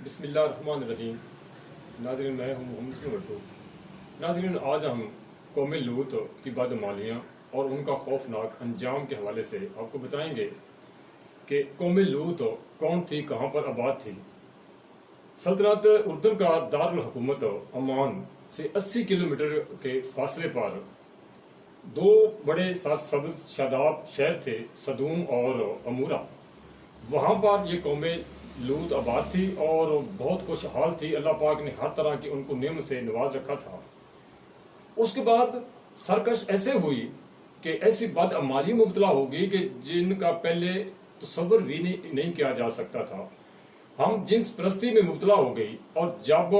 بسم اللہ الرحمن الرحیم۔ ناظرین، میں ہوں محمد اسلم بٹو۔ ناظرین، آج ہم قوم لوط کی بدعمالیاں اور ان کا خوفناک انجام کے حوالے سے آپ کو بتائیں گے کہ قوم لوط کون تھی، کہاں پر آباد تھی۔ سلطنت اردن کا دارالحکومت عمان سے 80 کلومیٹر کے فاصلے پر دو بڑے سرسبز شاداب شہر تھے، صدوم اور عمورہ۔ وہاں پر یہ قوم لوط آباد تھی اور بہت خوشحال تھی۔ اللہ پاک نے ہر طرح کی ان کو نعمت سے نواز رکھا تھا۔ اس کے بعد سرکش ایسے ہوئی کہ ایسی بدعمالیوں میں مبتلا ہو گئی کہ جن کا پہلے تصور بھی نہیں کیا جا سکتا تھا۔ ہم جنس پرستی میں مبتلا ہو گئی، اور جب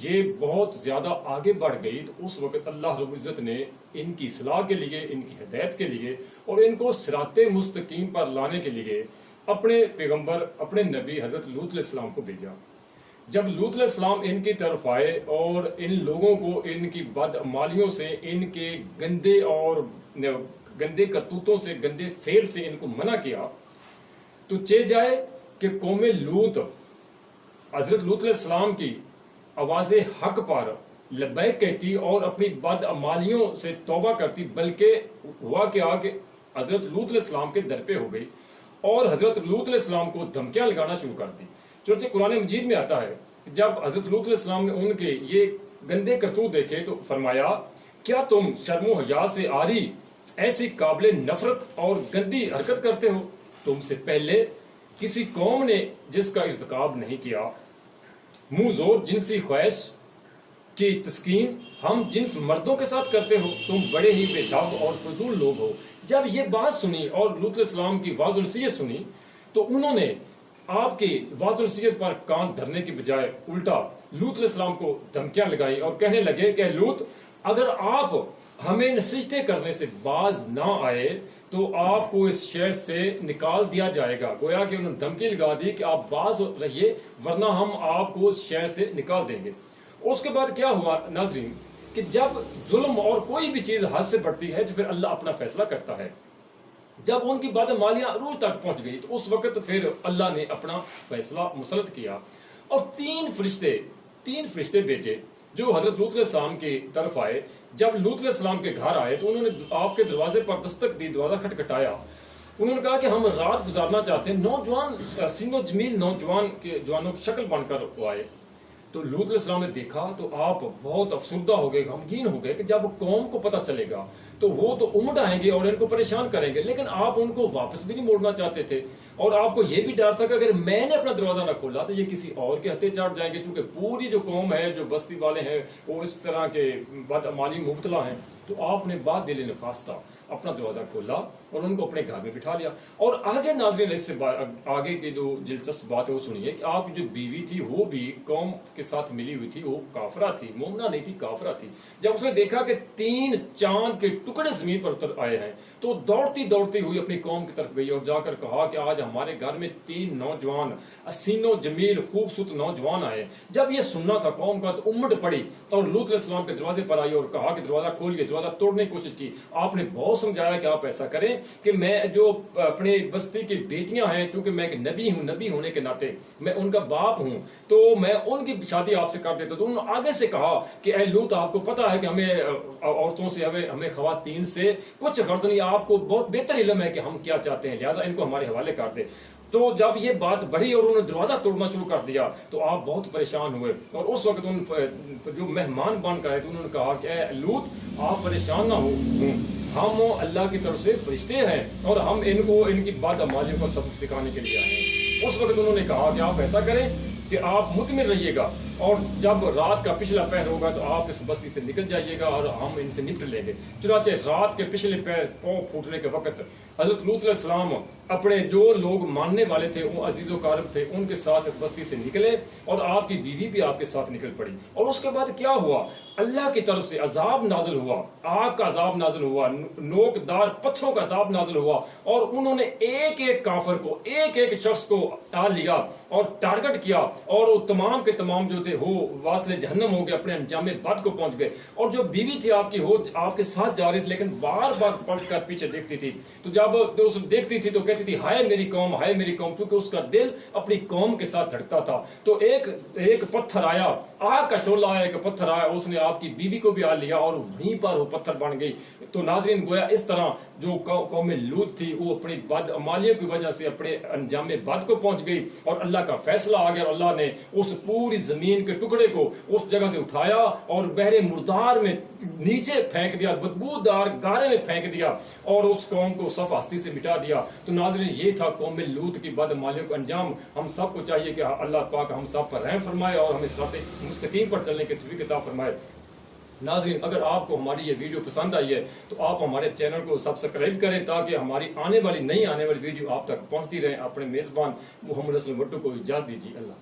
یہ بہت زیادہ آگے بڑھ گئی تو اس وقت اللہ رب العزت نے ان کی اصلاح کے لیے، ان کی ہدایت کے لیے اور ان کو صراط مستقیم پر لانے کے لیے اپنے پیغمبر، اپنے نبی حضرت لوط علیہ السلام کو بھیجا۔ جب لوط علیہ السلام ان کی طرف آئے اور ان لوگوں کو ان کی بدعمالیوں سے، ان کے گندے کرتوتوں سے، گندے فعل سے ان کو منع کیا، تو جائے کہ قوم لوط حضرت لوط علیہ السلام کی آواز حق پر لبیک کہتی اور اپنی بدعمالیوں سے توبہ کرتی، بلکہ ہوا کیا کہ حضرت لوط علیہ السلام کے در پہ ہو گئی اور حضرت لوط علیہ السلام کو دھمکیاں لگانا شروع کر دی۔ چنانچہ قرآن مجید میں آتا ہے کہ جب حضرت لوط علیہ السلام نے ان کے یہ گندے کرتوت دیکھے تو فرمایا، کیا تم شرم و حیا سے عاری ایسی قابل نفرت اور گندی حرکت کرتے ہو؟ تم سے پہلے کسی قوم نے جس کا ارتکاب نہیں کیا۔ منہ زور جنسی خواہش کی تسکین ہم جنس مردوں کے ساتھ کرتے ہو، تم بڑے ہی بے دب اور فضول لوگ ہو۔ جب یہ بات سنی اور لوط علیہ السلام کی واضح نصیحت سنی تو انہوں نے آپ کی واضح نصیحت پر کان دھرنے کی بجائے الٹا لوط علیہ السلام کو دھمکیاں لگائی اور کہنے لگے کہ لوط، اگر آپ ہمیں نصیحتیں کرنے سے باز نہ آئے تو آپ کو اس شہر سے نکال دیا جائے گا۔ گویا کہ انہوں نے دھمکی لگا دی کہ آپ باز رہیے ورنہ ہم آپ کو اس شہر سے نکال دیں گے۔ اس کے بعد کیا ہوا ناظرین کہ جب ظلم اور کوئی بھی چیز حد سے بڑھتی ہے تو پھر اللہ اپنا فیصلہ کرتا ہے۔ جب ان کی بدعمالیاں عروج تک پہنچ گئی تو اس وقت پھر اللہ نے اپنا فیصلہ مسلط کیا اور تین فرشتے بھیجے جو حضرت لوط علیہ السلام کی طرف آئے۔ جب لوط علیہ السلام کے گھر آئے تو انہوں نے آپ کے دروازے پر دستک دی، دروازہ کھٹکھٹایا۔ انہوں نے کہا کہ ہم رات گزارنا چاہتے ہیں۔ نوجوان سین و جمیل نوجوانوں کی شکل بن کر وہ آئے۔ تو لوط علیہ السلام نے دیکھا تو آپ بہت افسردہ ہو گئے، غمگین ہو گئے کہ جب قوم کو پتہ چلے گا تو وہ تو امڑ آئیں گے اور ان کو پریشان کریں گے، لیکن آپ ان کو واپس بھی نہیں موڑنا چاہتے تھے۔ اور آپ کو یہ بھی ڈر تھا کہ اگر میں نے اپنا دروازہ نہ کھولا تو یہ کسی اور کے ہتھے چڑھ جائیں گے، چونکہ پوری جو قوم ہے، جو بستی والے ہیں، وہ اس طرح کے بدعمالی میں مبتلا ہیں۔ تو آپ نے بعد دل نفاستہ اپنا دروازہ کھولا اور ان کو اپنے گھر میں بٹھا لیا۔ اور آگے ناظرین اس سے آگے کی جو دلچسپ بات ہے وہ سنیے کہ آپ کی جو بیوی تھی وہ بھی قوم کے ساتھ ملی ہوئی تھی، وہ کافرہ تھی، مومنہ نہیں تھی، کافرہ تھی۔ جب اس نے دیکھا کہ 3 چاند کے ٹکڑے زمین پر اتر آئے ہیں تو دوڑتی ہوئی اپنی قوم کی طرف گئی اور جا کر کہا کہ آج ہمارے گھر میں 3 نوجوان حسین و جمیل خوبصورت نوجوان آئے۔ جب یہ سننا تھا قوم کا تو امڑ پڑی اور لوط علیہ السلام کے دروازے پر آئی اور کہا کہ دروازہ کھولیے۔ دروازہ توڑنے کی کوشش کی۔ آپ نے بہت سمجھایا کہ آپ ایسا کریں کہ میں جو اپنے بستی کی بیٹیاں ہیں، چونکہ میں ایک نبی ہوں، نبی ہونے کے ناطے میں ان کا باپ ہوں، تو میں ان کی شادی آپ سے کر دیتا۔ تو انہوں نے آگے سے کہا کہ اے لوط، آپ کو پتا ہے کہ ہمیں عورتوں سے، ہمیں خواتین سے کچھ غرض نہیں، آپ کو بہت بہتر علم ہے کہ ہم کیا چاہتے ہیں، لہٰذا ان کو ہمارے حوالے کر دے۔ تو جب یہ بات بڑھی اور انہوں نے دروازہ توڑنا شروع کر دیا تو آپ بہت پریشان ہوئے، اور اس وقت ان جو مہمان بن کر آئے تو انہوں نے کہا کہ اے لوط، آپ پریشان نہ ہو، ہم اللہ کی طرف سے فرشتے ہیں اور ہم ان کو ان کی بدعمالیوں کو سبق سکھانے کے لیے آئے ہیں۔ اس وقت انہوں نے کہا کہ آپ ایسا کریں کہ آپ مطمئن رہیے گا اور جب رات کا پچھلا پہر ہوگا تو آپ اس بستی سے نکل جائیے گا اور ہم ان سے نپٹ لیں گے۔ چنانچہ رات کے پچھلے پہر پاؤں پھوٹنے کے وقت حضرت لوط علیہ السلام اپنے جو لوگ ماننے والے تھے، وہ عزیز و کارب تھے، ان کے ساتھ بستی سے نکلے اور آپ کی بیوی بھی آپ کے ساتھ نکل پڑی۔ اور اس کے بعد کیا ہوا؟ اللہ کی طرف سے عذاب نازل ہوا، آگ کا عذاب نازل ہوا، نوکدار پتھروں کا عذاب نازل ہوا، اور انہوں نے ایک ایک کافر کو، ایک ایک شخص کو ڈال لیا اور ٹارگٹ کیا، اور وہ تمام کے تمام جو ہو واصل جہنم ہو گئے، اپنے انجام بد کو پہنچ گئے. اور جو بیوی تھی آپ کی ہو آپ کے ساتھ جا رہی تھی لیکن بار بار پلٹ کر پیچھے دیکھتی تھی. تو جب اس دیکھتی تھی تو کہتی تھی ہائے میری قوم، ہائے میری قوم، کیونکہ اس کا دل اپنی قوم کے ساتھ دھڑکتا تھا. تو ایک پتھر آیا، آگ کا شعلہ آیا، ایک پتھر آیا، اس نے آپ کی بیوی کو بھی آ لیا اور وہیں پر وہ پتھر بن گئی. تو ناظرین گویا اس طرح جو قوم لوط تھی وہ اپنی بد عمالیوں کی وجہ سے اپنے انجام بد کو پہنچ گئی اور اللہ کا فیصلہ آ گیا اور اللہ نے اس پوری زمین کے ٹکڑے کو اس جگہ سے اٹھایا اور بحر مردار میں نیچے پھینک دیا، بدبودار گارے میں پھینک دیا اور اس قوم کو صف ہستی سے مٹا دیا. تو ناظرین یہ تھا قوم لوط کی بد عمالیوں کا انجام. ہم سب کو چاہیے کہ اللہ پاک ہم سب پر رحم فرمائے اور ہمیں صراط مستقیم پر چلنے کی توفیق عطا فرمائے. ناظرین اگر آپ کو ہماری یہ ویڈیو پسند آئی ہے تو آپ ہمارے چینل کو سبسکرائب کریں تاکہ ہماری آنے والی ویڈیو آپ تک پہنچتی رہیں. اپنے میزبان محمد اسلم بٹو کو اجازت دیجیے. اللہ